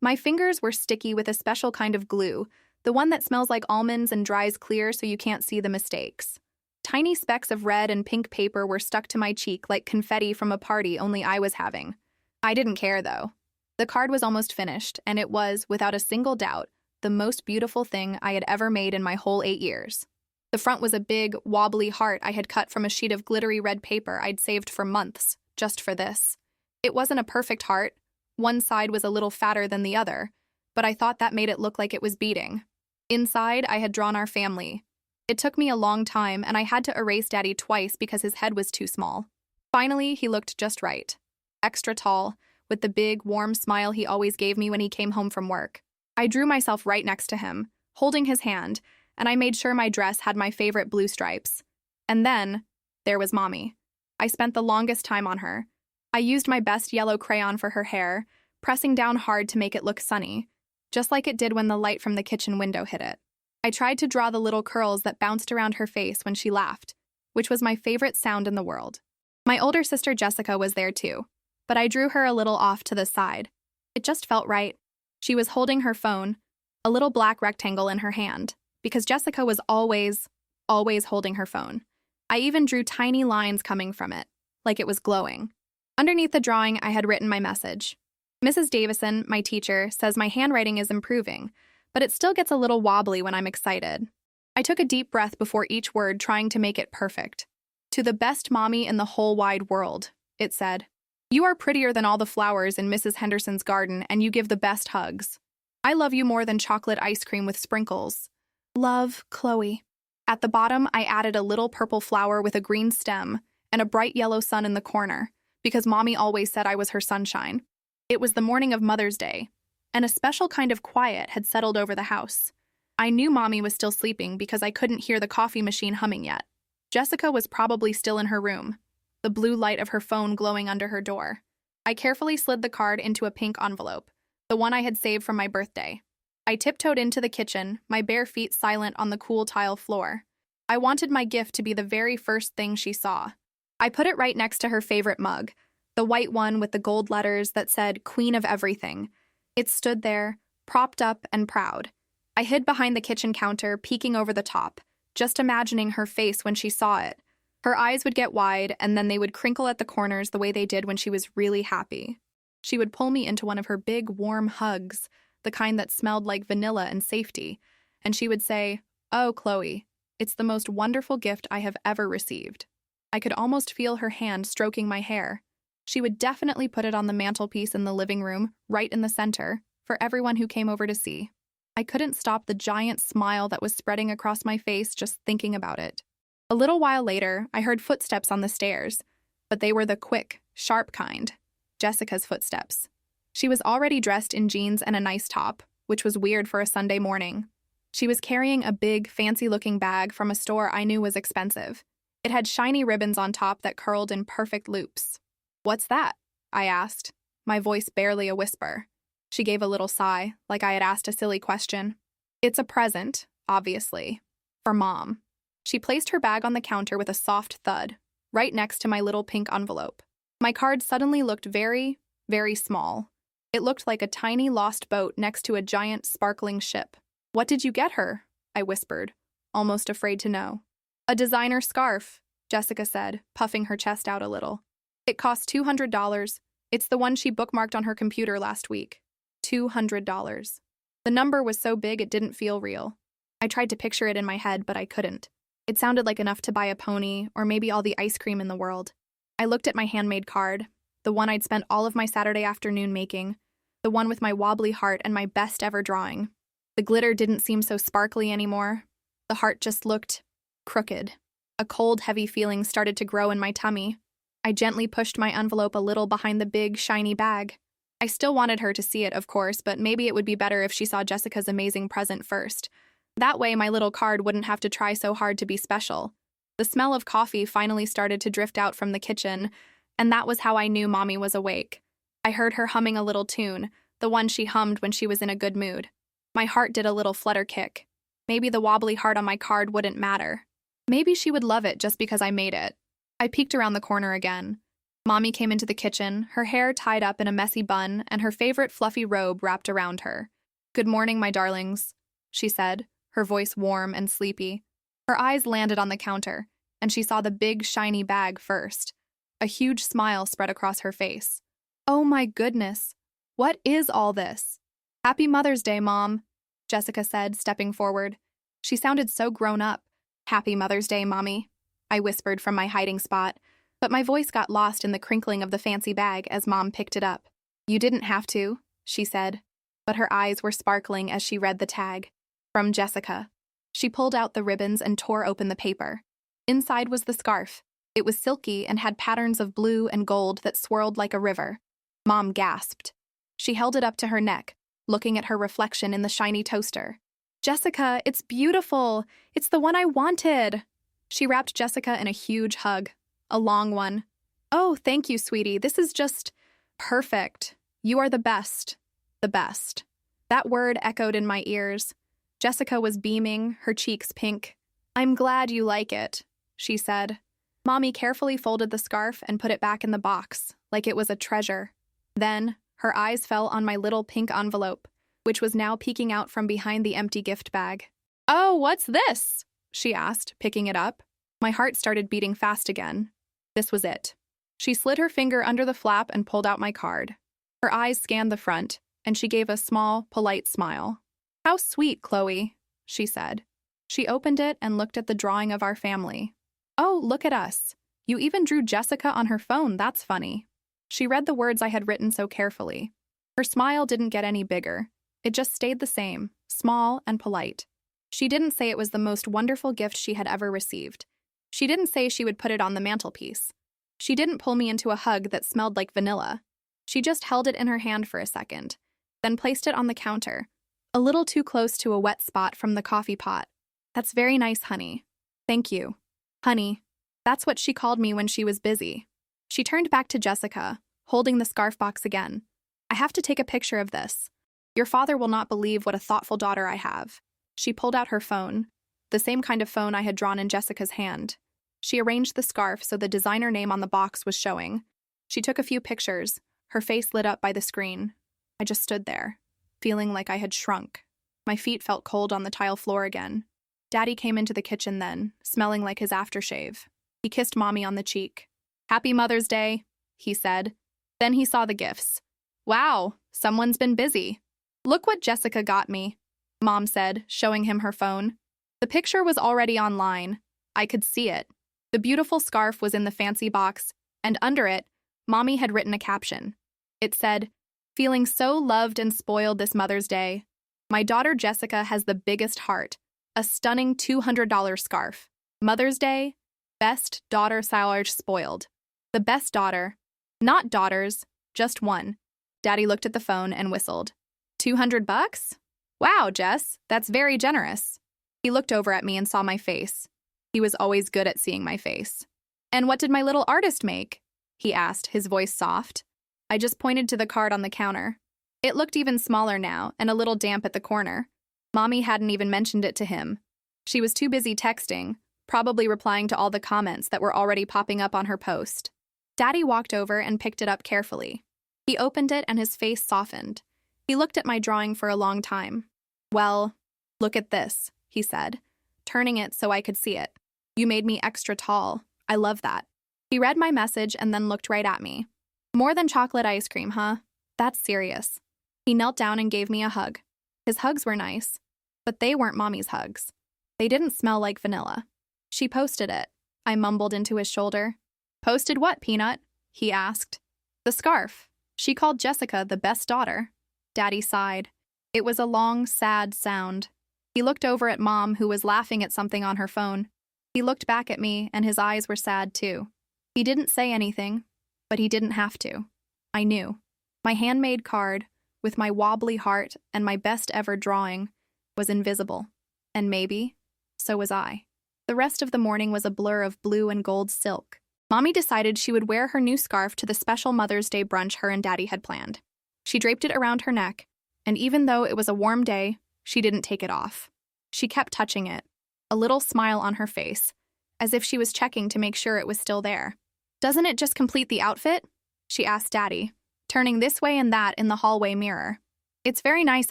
My fingers were sticky with a special kind of glue, the one that smells like almonds and dries clear so you can't see the mistakes. Tiny specks of red and pink paper were stuck to my cheek like confetti from a party only I was having. I didn't care, though. The card was almost finished, and it was, without a single doubt, the most beautiful thing I had ever made in my whole 8 years. The front was a big, wobbly heart I had cut from a sheet of glittery red paper I'd saved for months, just for this. It wasn't a perfect heart. One side was a little fatter than the other, but I thought that made it look like it was beating. Inside, I had drawn our family. It took me a long time, and I had to erase Daddy twice because his head was too small. Finally, he looked just right. Extra tall, with the big, warm smile he always gave me when he came home from work. I drew myself right next to him, holding his hand, and I made sure my dress had my favorite blue stripes. And then, there was Mommy. I spent the longest time on her. I used my best yellow crayon for her hair, pressing down hard to make it look sunny, just like it did when the light from the kitchen window hit it. I tried to draw the little curls that bounced around her face when she laughed, which was my favorite sound in the world. My older sister Jessica was there too, but I drew her a little off to the side. It just felt right. She was holding her phone, a little black rectangle in her hand, because Jessica was always holding her phone. I even drew tiny lines coming from it, like it was glowing. Underneath the drawing, I had written my message. Mrs. Davison, my teacher, says my handwriting is improving, but it still gets a little wobbly when I'm excited. I took a deep breath before each word, trying to make it perfect. To the best mommy in the whole wide world, it said. You are prettier than all the flowers in Mrs. Henderson's garden, and you give the best hugs. I love you more than chocolate ice cream with sprinkles. Love, Chloe. At the bottom, I added a little purple flower with a green stem and a bright yellow sun in the corner, because Mommy always said I was her sunshine. It was the morning of Mother's Day, and a special kind of quiet had settled over the house. I knew Mommy was still sleeping because I couldn't hear the coffee machine humming yet. Jessica was probably still in her room, the blue light of her phone glowing under her door. I carefully slid the card into a pink envelope, the one I had saved from my birthday. I tiptoed into the kitchen, my bare feet silent on the cool tile floor. I wanted my gift to be the very first thing she saw. I put it right next to her favorite mug, the white one with the gold letters that said Queen of Everything. It stood there, propped up and proud. I hid behind the kitchen counter, peeking over the top, just imagining her face when she saw it. Her eyes would get wide, and then they would crinkle at the corners the way they did when she was really happy. She would pull me into one of her big, warm hugs, the kind that smelled like vanilla and safety, and she would say, "Oh, Chloe, it's the most wonderful gift I have ever received." I could almost feel her hand stroking my hair. She would definitely put it on the mantelpiece in the living room, right in the center, for everyone who came over to see. I couldn't stop the giant smile that was spreading across my face just thinking about it. A little while later, I heard footsteps on the stairs, but they were the quick, sharp kind, Jessica's footsteps. She was already dressed in jeans and a nice top, which was weird for a Sunday morning. She was carrying a big, fancy-looking bag from a store I knew was expensive. It had shiny ribbons on top that curled in perfect loops. "What's that?" I asked, my voice barely a whisper. She gave a little sigh, like I had asked a silly question. "It's a present, obviously, for Mom." She placed her bag on the counter with a soft thud, right next to my little pink envelope. My card suddenly looked very, very small. It looked like a tiny lost boat next to a giant sparkling ship. "What did you get her?" I whispered, almost afraid to know. "A designer scarf," Jessica said, puffing her chest out a little. "It cost $200. It's the one she bookmarked on her computer last week. $200. The number was so big it didn't feel real. I tried to picture it in my head, but I couldn't. It sounded like enough to buy a pony, or maybe all the ice cream in the world. I looked at my handmade card, the one I'd spent all of my Saturday afternoon making, the one with my wobbly heart and my best ever drawing. The glitter didn't seem so sparkly anymore. The heart just looked crooked. A cold, heavy feeling started to grow in my tummy. I gently pushed my envelope a little behind the big, shiny bag. I still wanted her to see it, of course, but maybe it would be better if she saw Jessica's amazing present first. That way, my little card wouldn't have to try so hard to be special. The smell of coffee finally started to drift out from the kitchen, and that was how I knew Mommy was awake. I heard her humming a little tune, the one she hummed when she was in a good mood. My heart did a little flutter kick. Maybe the wobbly heart on my card wouldn't matter. Maybe she would love it just because I made it. I peeked around the corner again. Mommy came into the kitchen, her hair tied up in a messy bun and her favorite fluffy robe wrapped around her. "Good morning, my darlings," she said, her voice warm and sleepy. Her eyes landed on the counter, and she saw the big, shiny bag first. A huge smile spread across her face. "Oh my goodness, what is all this?" "Happy Mother's Day, Mom," Jessica said, stepping forward. She sounded so grown up. "Happy Mother's Day, Mommy," I whispered from my hiding spot, but my voice got lost in the crinkling of the fancy bag as Mom picked it up. "You didn't have to," she said, but her eyes were sparkling as she read the tag. From Jessica. She pulled out the ribbons and tore open the paper. Inside was the scarf. It was silky and had patterns of blue and gold that swirled like a river. Mom gasped. She held it up to her neck, looking at her reflection in the shiny toaster. "Jessica, it's beautiful! It's the one I wanted!" She wrapped Jessica in a huge hug, a long one. "Oh, thank you, sweetie. This is just perfect. You are the best. The best." That word echoed in my ears. Jessica was beaming, her cheeks pink. "I'm glad you like it," she said. Mommy carefully folded the scarf and put it back in the box, like it was a treasure. Then, her eyes fell on my little pink envelope, which was now peeking out from behind the empty gift bag. "Oh, what's this?" she asked, picking it up. My heart started beating fast again. This was it. She slid her finger under the flap and pulled out my card. Her eyes scanned the front, and she gave a small, polite smile. "How sweet, Chloe," she said. She opened it and looked at the drawing of our family. "Oh, look at us. You even drew Jessica on her phone, that's funny." She read the words I had written so carefully. Her smile didn't get any bigger. It just stayed the same, small and polite. She didn't say it was the most wonderful gift she had ever received. She didn't say she would put it on the mantelpiece. She didn't pull me into a hug that smelled like vanilla. She just held it in her hand for a second, then placed it on the counter, a little too close to a wet spot from the coffee pot. "That's very nice, honey. Thank you." "Honey." That's what she called me when she was busy. She turned back to Jessica, holding the scarf box again. "I have to take a picture of this. Your father will not believe what a thoughtful daughter I have." She pulled out her phone, the same kind of phone I had drawn in Jessica's hand. She arranged the scarf so the designer name on the box was showing. She took a few pictures, her face lit up by the screen. I just stood there, feeling like I had shrunk. My feet felt cold on the tile floor again. Daddy came into the kitchen then, smelling like his aftershave. He kissed Mommy on the cheek. "Happy Mother's Day," he said. Then he saw the gifts. "Wow, someone's been busy." "Look what Jessica got me," Mom said, showing him her phone. The picture was already online. I could see it. The beautiful scarf was in the fancy box, and under it, Mommy had written a caption. It said, "Feeling so loved and spoiled this Mother's Day. My daughter Jessica has the biggest heart. A stunning $200 scarf. Mother's Day, best daughter / spoiled. The best daughter. Not daughters, just one." Daddy looked at the phone and whistled. $200? "Wow, Jess, that's very generous." He looked over at me and saw my face. He was always good at seeing my face. "And what did my little artist make?" he asked, his voice soft. I just pointed to the card on the counter. It looked even smaller now and a little damp at the corner. Mommy hadn't even mentioned it to him. She was too busy texting, probably replying to all the comments that were already popping up on her post. Daddy walked over and picked it up carefully. He opened it and his face softened. He looked at my drawing for a long time. "Well, look at this," he said, turning it so I could see it. "You made me extra tall. I love that." He read my message and then looked right at me. "More than chocolate ice cream, huh? That's serious." He knelt down and gave me a hug. His hugs were nice, but they weren't Mommy's hugs. They didn't smell like vanilla. "She posted it," I mumbled into his shoulder. "Posted what, Peanut?" he asked. "The scarf. She called Jessica the best daughter." Daddy sighed. It was a long, sad sound. He looked over at Mom, who was laughing at something on her phone. He looked back at me, and his eyes were sad too. He didn't say anything, but he didn't have to. I knew. My handmade card, with my wobbly heart and my best ever drawing, was invisible. And maybe, so was I. The rest of the morning was a blur of blue and gold silk. Mommy decided she would wear her new scarf to the special Mother's Day brunch her and Daddy had planned. She draped it around her neck, and even though it was a warm day, she didn't take it off. She kept touching it, a little smile on her face, as if she was checking to make sure it was still there. Doesn't it just complete the outfit? She asked Daddy, turning this way and that in the hallway mirror. It's very nice,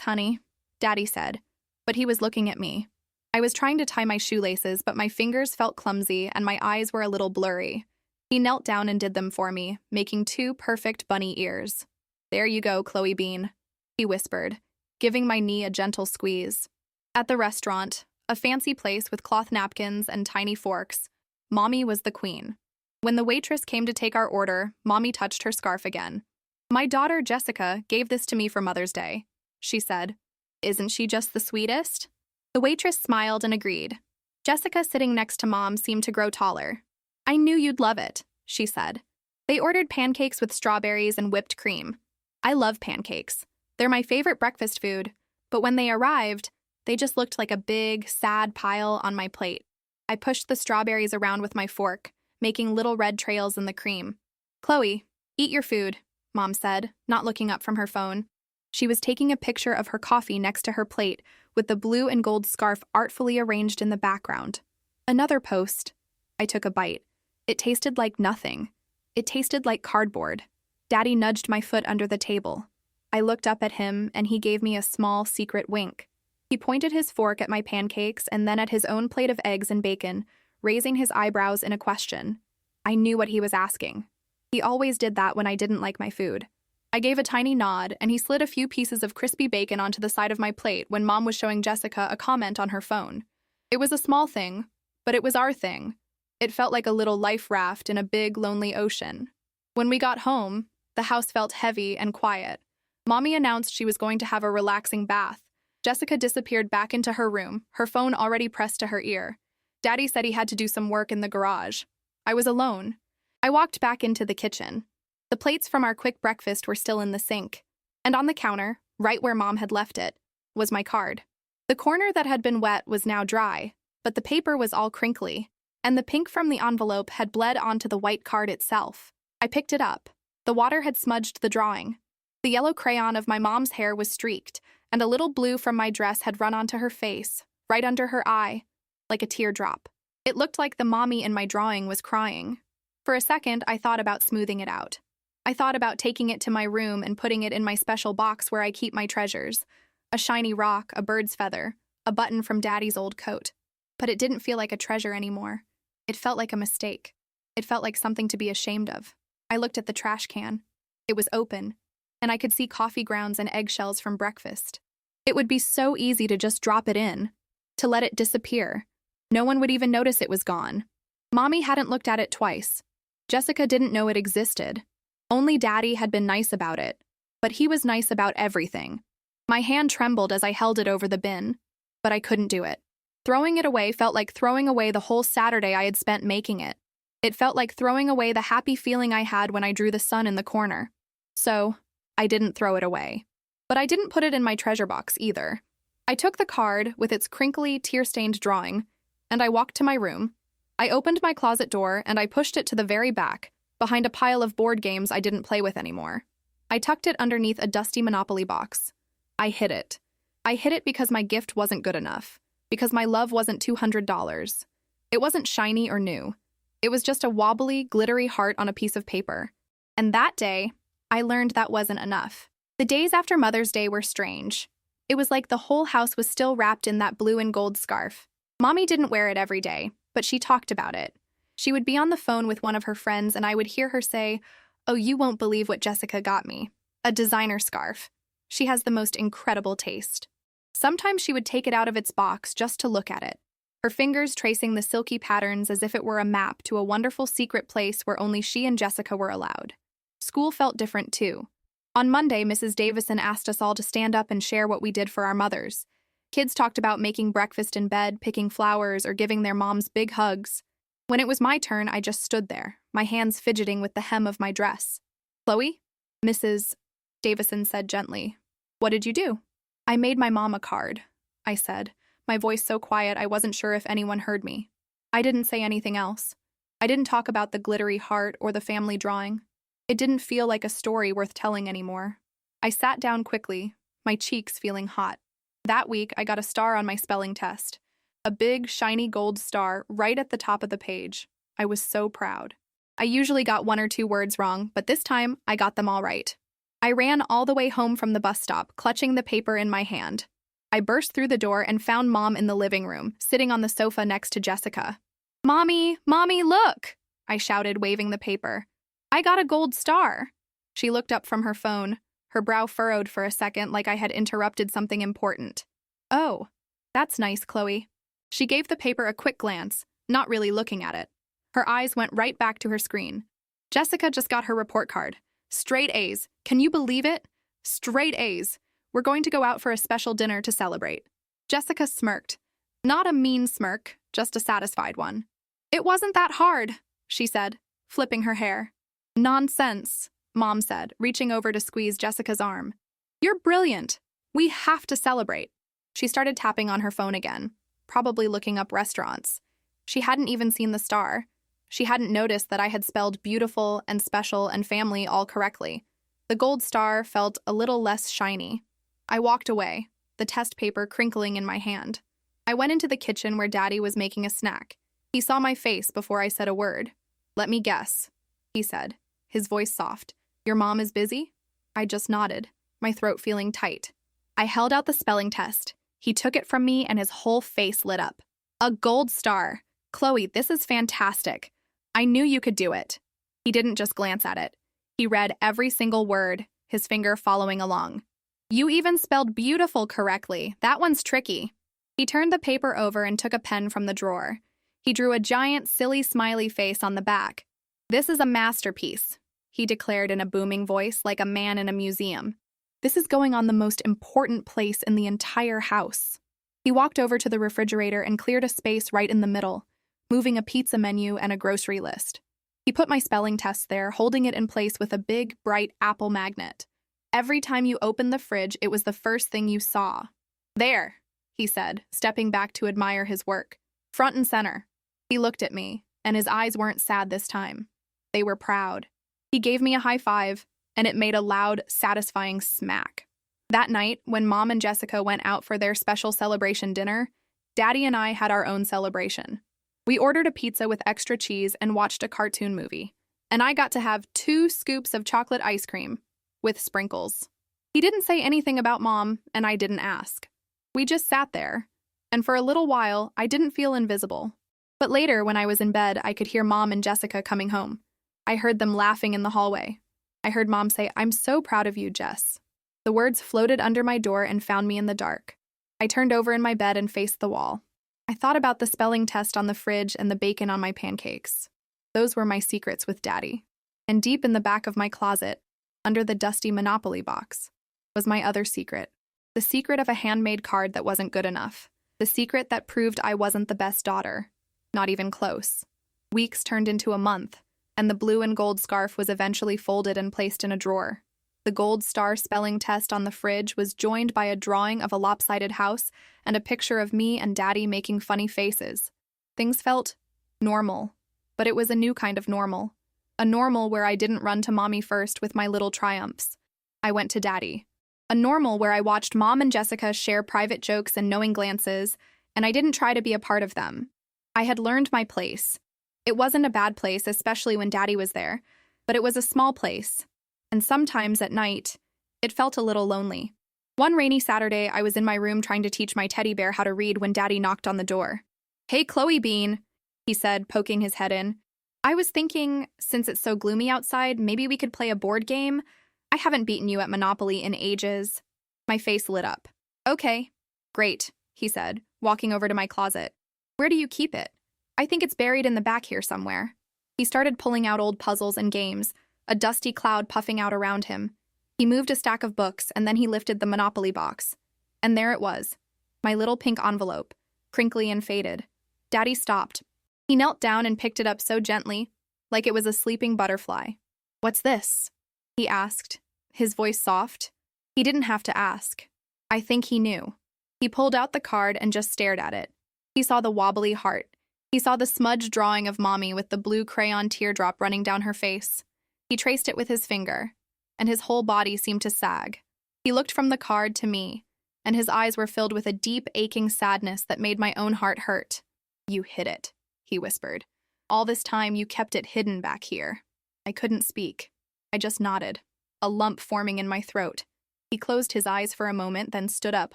honey, Daddy said, but he was looking at me. I was trying to tie my shoelaces, but my fingers felt clumsy and my eyes were a little blurry. He knelt down and did them for me, making 2 perfect bunny ears. There you go, Chloe Bean, he whispered, giving my knee a gentle squeeze. At the restaurant, a fancy place with cloth napkins and tiny forks, Mommy was the queen. When the waitress came to take our order, Mommy touched her scarf again. My daughter, Jessica, gave this to me for Mother's Day, she said. Isn't she just the sweetest? The waitress smiled and agreed. Jessica, sitting next to Mom, seemed to grow taller. I knew you'd love it, she said. They ordered pancakes with strawberries and whipped cream. I love pancakes. They're my favorite breakfast food, but when they arrived, they just looked like a big, sad pile on my plate. I pushed the strawberries around with my fork, making little red trails in the cream. Chloe, eat your food, Mom said, not looking up from her phone. She was taking a picture of her coffee next to her plate, with the blue and gold scarf artfully arranged in the background. Another post. I took a bite. It tasted like nothing. It tasted like cardboard. Daddy nudged my foot under the table. I looked up at him, and he gave me a small, secret wink. He pointed his fork at my pancakes and then at his own plate of eggs and bacon, raising his eyebrows in a question. I knew what he was asking. He always did that when I didn't like my food. I gave a tiny nod, and he slid a few pieces of crispy bacon onto the side of my plate when Mom was showing Jessica a comment on her phone. It was a small thing, but it was our thing. It felt like a little life raft in a big, lonely ocean. When we got home, the house felt heavy and quiet. Mommy announced she was going to have a relaxing bath. Jessica disappeared back into her room, her phone already pressed to her ear. Daddy said he had to do some work in the garage. I was alone. I walked back into the kitchen. The plates from our quick breakfast were still in the sink. And on the counter, right where Mom had left it, was my card. The corner that had been wet was now dry, but the paper was all crinkly, and the pink from the envelope had bled onto the white card itself. I picked it up. The water had smudged the drawing. The yellow crayon of my mom's hair was streaked, and a little blue from my dress had run onto her face, right under her eye, like a teardrop. It looked like the mommy in my drawing was crying. For a second, I thought about smoothing it out. I thought about taking it to my room and putting it in my special box where I keep my treasures. A shiny rock, a bird's feather, a button from Daddy's old coat. But it didn't feel like a treasure anymore. It felt like a mistake. It felt like something to be ashamed of. I looked at the trash can. It was open, and I could see coffee grounds and eggshells from breakfast. It would be so easy to just drop it in, to let it disappear. No one would even notice it was gone. Mommy hadn't looked at it twice. Jessica didn't know it existed. Only Daddy had been nice about it, but he was nice about everything. My hand trembled as I held it over the bin, but I couldn't do it. Throwing it away felt like throwing away the whole Saturday I had spent making it. It felt like throwing away the happy feeling I had when I drew the sun in the corner. So, I didn't throw it away. But I didn't put it in my treasure box either. I took the card with its crinkly, tear-stained drawing, and I walked to my room. I opened my closet door and I pushed it to the very back, behind a pile of board games I didn't play with anymore. I tucked it underneath a dusty Monopoly box. I hid it. I hid it because my gift wasn't good enough, because my love wasn't $200. It wasn't shiny or new. It was just a wobbly, glittery heart on a piece of paper. And that day, I learned that wasn't enough. The days after Mother's Day were strange. It was like the whole house was still wrapped in that blue and gold scarf. Mommy didn't wear it every day, but she talked about it. She would be on the phone with one of her friends and I would hear her say, "Oh, you won't believe what Jessica got me. A designer scarf. She has the most incredible taste." Sometimes she would take it out of its box just to look at it, her fingers tracing the silky patterns as if it were a map to a wonderful secret place where only she and Jessica were allowed. School felt different too. On Monday, Mrs. Davison asked us all to stand up and share what we did for our mothers. Kids talked about making breakfast in bed, picking flowers, or giving their moms big hugs. When it was my turn, I just stood there, my hands fidgeting with the hem of my dress. "Chloe?" Mrs. Davison said gently. "What did you do?" "I made my mom a card," I said, my voice so quiet I wasn't sure if anyone heard me. I didn't say anything else. I didn't talk about the glittery heart or the family drawing. It didn't feel like a story worth telling anymore. I sat down quickly, my cheeks feeling hot. That week, I got a star on my spelling test. A big, shiny gold star right at the top of the page. I was so proud. I usually got 1 or 2 words wrong, but this time I got them all right. I ran all the way home from the bus stop, clutching the paper in my hand. I burst through the door and found Mom in the living room, sitting on the sofa next to Jessica. "Mommy, Mommy, look!" I shouted, waving the paper. "I got a gold star." She looked up from her phone, her brow furrowed for a second like I had interrupted something important. "Oh, that's nice, Chloe." She gave the paper a quick glance, not really looking at it. Her eyes went right back to her screen. "Jessica just got her report card. Straight A's. Can you believe it? Straight A's. We're going to go out for a special dinner to celebrate." Jessica smirked. Not a mean smirk, just a satisfied one. "It wasn't that hard," she said, flipping her hair. "Nonsense," Mom said, reaching over to squeeze Jessica's arm. "You're brilliant. We have to celebrate." She started tapping on her phone again, probably looking up restaurants. She hadn't even seen the star. She hadn't noticed that I had spelled beautiful and special and family all correctly. The gold star felt a little less shiny. I walked away, the test paper crinkling in my hand. I went into the kitchen where Daddy was making a snack. He saw my face before I said a word. "Let me guess," he said, his voice soft. "Your mom is busy?" I just nodded, my throat feeling tight. I held out the spelling test. He took it from me and his whole face lit up. "A gold star. Chloe, this is fantastic. I knew you could do it." He didn't just glance at it. He read every single word, his finger following along. "You even spelled beautiful correctly. That one's tricky." He turned the paper over and took a pen from the drawer. He drew a giant, silly, smiley face on the back. "This is a masterpiece," he declared in a booming voice like a man in a museum. "This is going on the most important place in the entire house." He walked over to the refrigerator and cleared a space right in the middle, moving a pizza menu and a grocery list. He put my spelling test there, holding it in place with a big, bright apple magnet. Every time you opened the fridge, it was the first thing you saw. "There," he said, stepping back to admire his work. "Front and center." He looked at me, and his eyes weren't sad this time. They were proud. He gave me a high five, and it made a loud, satisfying smack. That night, when Mom and Jessica went out for their special celebration dinner, Daddy and I had our own celebration. We ordered a pizza with extra cheese and watched a cartoon movie, and I got to have 2 scoops of chocolate ice cream, with sprinkles. He didn't say anything about Mom, and I didn't ask. We just sat there, and for a little while, I didn't feel invisible. But later, when I was in bed, I could hear Mom and Jessica coming home. I heard them laughing in the hallway. I heard Mom say, "I'm so proud of you, Jess." The words floated under my door and found me in the dark. I turned over in my bed and faced the wall. I thought about the spelling test on the fridge and the bacon on my pancakes. Those were my secrets with Daddy. And deep in the back of my closet, under the dusty Monopoly box, was my other secret. The secret of a handmade card that wasn't good enough. The secret that proved I wasn't the best daughter. Not even close. Weeks turned into a month, and the blue and gold scarf was eventually folded and placed in a drawer. The gold star spelling test on the fridge was joined by a drawing of a lopsided house and a picture of me and Daddy making funny faces. Things felt normal, but it was a new kind of normal. A normal where I didn't run to Mommy first with my little triumphs. I went to Daddy. A normal where I watched Mom and Jessica share private jokes and knowing glances, and I didn't try to be a part of them. I had learned my place. It wasn't a bad place, especially when Daddy was there, but it was a small place. And sometimes at night, it felt a little lonely. One rainy Saturday, I was in my room trying to teach my teddy bear how to read when Daddy knocked on the door. "Hey, Chloe Bean," he said, poking his head in. "I was thinking, since it's so gloomy outside, maybe we could play a board game? I haven't beaten you at Monopoly in ages." My face lit up. "Okay, great," he said, walking over to my closet. "Where do you keep it?" "I think it's buried in the back here somewhere." He started pulling out old puzzles and games, a dusty cloud puffing out around him. He moved a stack of books, and then he lifted the Monopoly box. And there it was, my little pink envelope, crinkly and faded. Daddy stopped. He knelt down and picked it up so gently, like it was a sleeping butterfly. "What's this?" he asked, his voice soft. He didn't have to ask. I think he knew. He pulled out the card and just stared at it. He saw the wobbly heart. He saw the smudged drawing of Mommy with the blue crayon teardrop running down her face. He traced it with his finger, and his whole body seemed to sag. He looked from the card to me, and his eyes were filled with a deep, aching sadness that made my own heart hurt. "You hid it," he whispered. All this time you kept it hidden back here. I couldn't speak. I just nodded, a lump forming in my throat. He closed his eyes for a moment, then stood up,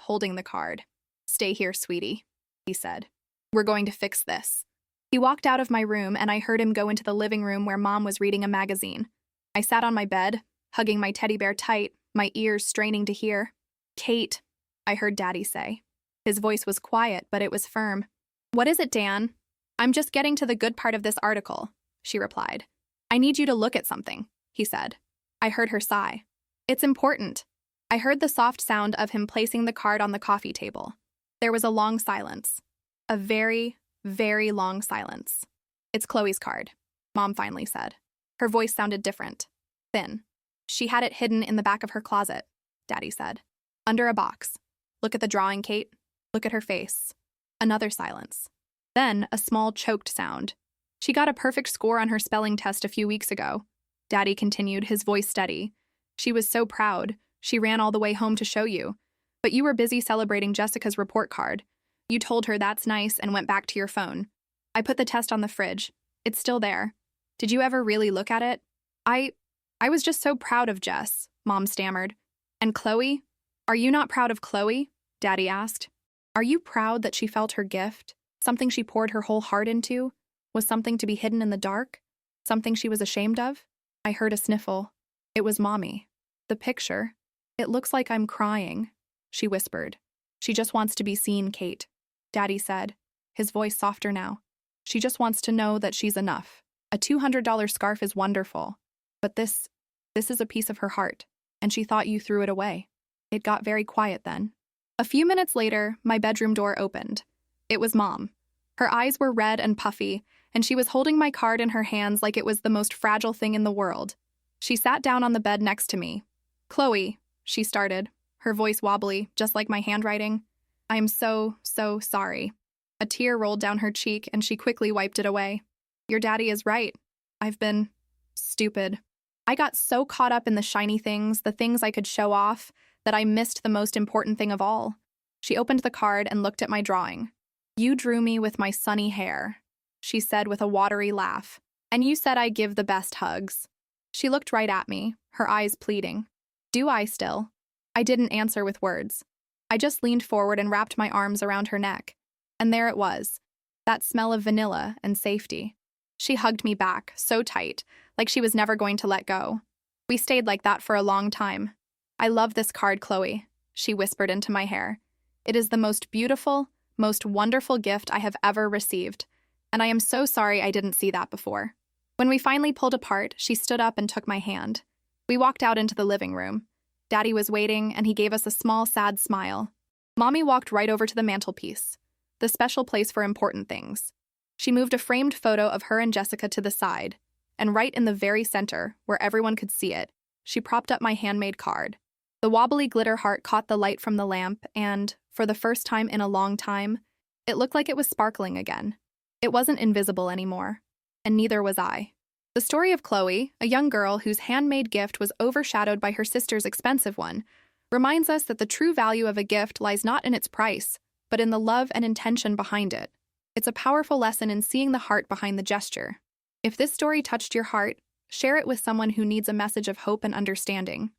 holding the card. "Stay here, sweetie," he said. "We're going to fix this." He walked out of my room, and I heard him go into the living room where Mom was reading a magazine. I sat on my bed, hugging my teddy bear tight, my ears straining to hear. "Kate," I heard Daddy say. His voice was quiet, but it was firm. "What is it, Dan?" "I'm just getting to the good part of this article," she replied. "I need you to look at something," he said. I heard her sigh. "It's important." I heard the soft sound of him placing the card on the coffee table. There was a long silence. A very, very long silence. "It's Chloe's card," Mom finally said. Her voice sounded different, thin. "She had it hidden in the back of her closet," Daddy said. "Under a box. Look at the drawing, Kate. Look at her face." Another silence. Then a small choked sound. "She got a perfect score on her spelling test a few weeks ago," Daddy continued, his voice steady. "She was so proud. She ran all the way home to show you. But you were busy celebrating Jessica's report card. You told her that's nice and went back to your phone. I put the test on the fridge. It's still there. Did you ever really look at it?" I was just so proud of Jess," Mom stammered. "And Chloe? Are you not proud of Chloe?" Daddy asked. "Are you proud that she felt her gift, something she poured her whole heart into, was something to be hidden in the dark? Something she was ashamed of?" I heard a sniffle. It was Mommy. "The picture. It looks like I'm crying," she whispered. "She just wants to be seen, Kate," Daddy said, his voice softer now. "She just wants to know that she's enough. A $200 scarf is wonderful, but this is a piece of her heart, and she thought you threw it away." It got very quiet then. A few minutes later, my bedroom door opened. It was Mom. Her eyes were red and puffy, and she was holding my card in her hands like it was the most fragile thing in the world. She sat down on the bed next to me. "Chloe," she started, her voice wobbly, just like my handwriting. "I am so sorry." A tear rolled down her cheek, and she quickly wiped it away. "Your daddy is right. I've been stupid. I got so caught up in the shiny things, the things I could show off, that I missed the most important thing of all." She opened the card and looked at my drawing. "You drew me with my sunny hair," she said with a watery laugh. "And you said I give the best hugs." She looked right at me, her eyes pleading. "Do I still?" I didn't answer with words. I just leaned forward and wrapped my arms around her neck. And there it was, that smell of vanilla and safety. She hugged me back, so tight, like she was never going to let go. We stayed like that for a long time. "I love this card, Chloe," she whispered into my hair. "It is the most beautiful, most wonderful gift I have ever received, and I am so sorry I didn't see that before." When we finally pulled apart, she stood up and took my hand. We walked out into the living room. Daddy was waiting, and he gave us a small, sad smile. Mommy walked right over to the mantelpiece, the special place for important things. She moved a framed photo of her and Jessica to the side, and right in the very center, where everyone could see it, she propped up my handmade card. The wobbly glitter heart caught the light from the lamp, and, for the first time in a long time, it looked like it was sparkling again. It wasn't invisible anymore, and neither was I. The story of Chloe, a young girl whose handmade gift was overshadowed by her sister's expensive one, reminds us that the true value of a gift lies not in its price, but in the love and intention behind it. It's a powerful lesson in seeing the heart behind the gesture. If this story touched your heart, share it with someone who needs a message of hope and understanding.